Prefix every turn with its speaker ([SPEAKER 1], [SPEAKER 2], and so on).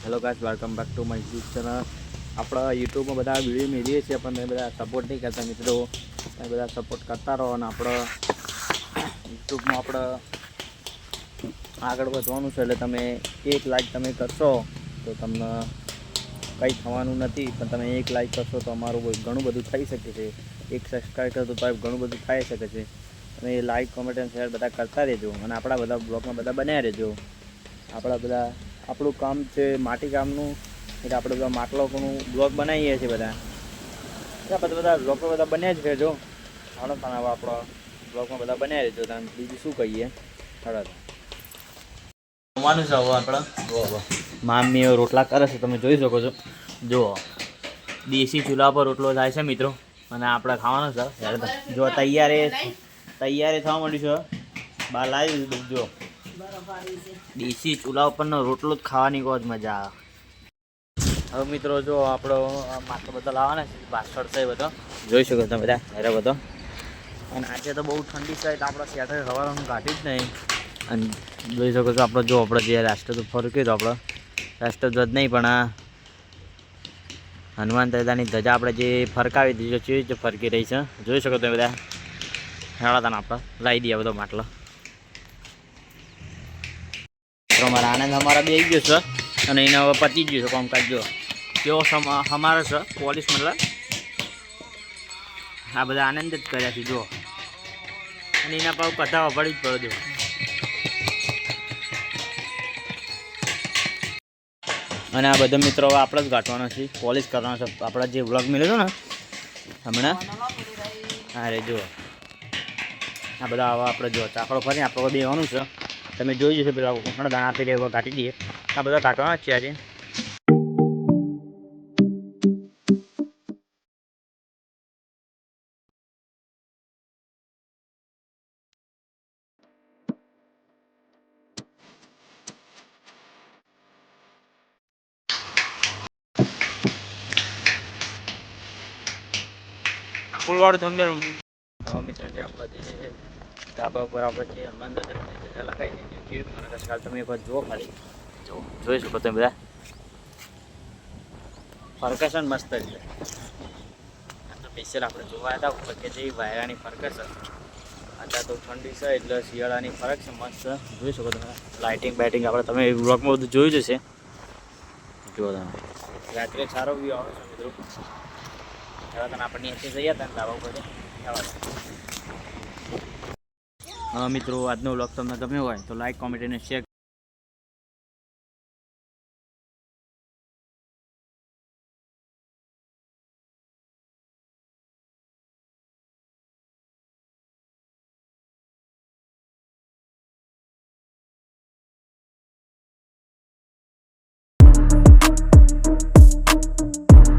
[SPEAKER 1] Hello guys, welcome back to my YouTube channel. આપણા યુટ્યુબમાં બધા વિડીયો મેળવીએ છીએ, પણ તમે બધા સપોર્ટ નહીં કરતા મિત્રો. તમે બધા સપોર્ટ કરતા રહો અને આપણે યુટ્યુબમાં આપણે આગળ વધવાનું છે. એટલે તમે 1 લાઈક તમે કરશો તો તમને કંઈ થવાનું નથી, પણ તમે 1 લાઈક કરશો તો અમારું ઘણું બધું થઈ શકે છે. 1 સબસ્ક્રાઈબ કરશો તો ઘણું બધું થઈ શકે છે. તમે લાઈક, કોમેન્ટ અને શેર બધા કરતા રહેજો અને આપણા બધા બ્લોગમાં બધા બનાવી રહેજો. આપણું કામ છે માટી કામનું, એટલે આપણે બધા માટલાનું બ્લોગ બનાવીએ છીએ બધા. બધા બ્લોગો બધા બન્યા જ રહેજો. હાલો પણ હવે આપણો બ્લોગમાં બધા બનાવી રહેજો. તમે બીજું શું કહીએ? હાલો જમવાનું છે હવે આપણે. મામી રોટલા કરે છે, તમે જોઈ શકો છો. જુઓ, દેશી ચૂલા પર રોટલો થાય છે મિત્રો, અને આપણે ખાવાનો છે. જો તૈયારી થવા માંડ્યું છે. બહાર લાવી દીધું. જો દેશી ચૂલા ઉપરનો રોટલો જ ખાવાની બહુ જ મજા આવે. હવે મિત્રો જો આપણો માટલો બધા લાવવાના છે, પાછળ છે બધો જોઈ શકો તમે બધા હેરે બધો. અને આજે તો બહુ ઠંડી છે, એટલે આપણે સ્વેટર હવાનું કાઢી જ નહીં. અને જોઈ શકો છો આપણે, જો આપણે જે રાષ્ટ્રધ્વજ ફરક્યું તો આપણે રાષ્ટ્રધ્વજ નહીં પણ આ હનુમાન દાદાની ધજા આપણે જે ફરકાવી દીધી છે, જે ફરકી રહી છે. જોઈ શકો તમે બધા હેળાતાને આપણે લાવી દઈએ બધો માટલો. મારા આનંદ અમારા બે આવી ગયો છે, અને એને હવે પતી ગયું છે કામકાજ. જો કેવો અમારો છે પોલીસ, મતલબ આ બધા આનંદ જ કર્યા છે. જો અને એના પર કથા વળી જ પડો. અને આ બધા મિત્રો હવે આપણે જ ગાંઠવાના છે, પોલીસ કરવાના છે. આપણા જે વ્લોગ મળ્યો હતો ને હમણાં, હા રે જુઓ આ બધા હવે આપણે જો ચાકડો ફરીને આપણે બેવાનું છે. તમે જોઈ જશો પેલા ઘણા દાણા આપી દે કાઢી દઈએ. આ બધા કાઢવાના જ છે આજે. ફૂલવાળું તમે મિત્ર જે આપણા જે ધાબા ઉપર આપણે જે હનુમાન દાદા લગાવી દઈએ, તમે એક વાર જુઓ ખાલી. જોઈ શકો તમે બધા ફરકેશન મસ્ત રીતે સ્પેશિયલ આપણે જોવા હતા ઉપર કે જે વાયરાની ફરકેશન. અત્યારે તો ઠંડી છે એટલે શિયાળાની ફરક છે મસ્ત. જોઈ શકો તમે લાઇટિંગ બાઇટિંગ આપણે તમે બ્લોગમાં બધું જોયું જ હશે. જુઓ તમે રાત્રે સારો વ્યૂ આવે છે મિત્રો. હવે તને આપણે નીચે જઈએ હતા ધાબા ઉપર. મિત્રો આજનો વ્લોગ તમને ગમ્યો હોય તો લાઈક, કોમેન્ટ અને શેર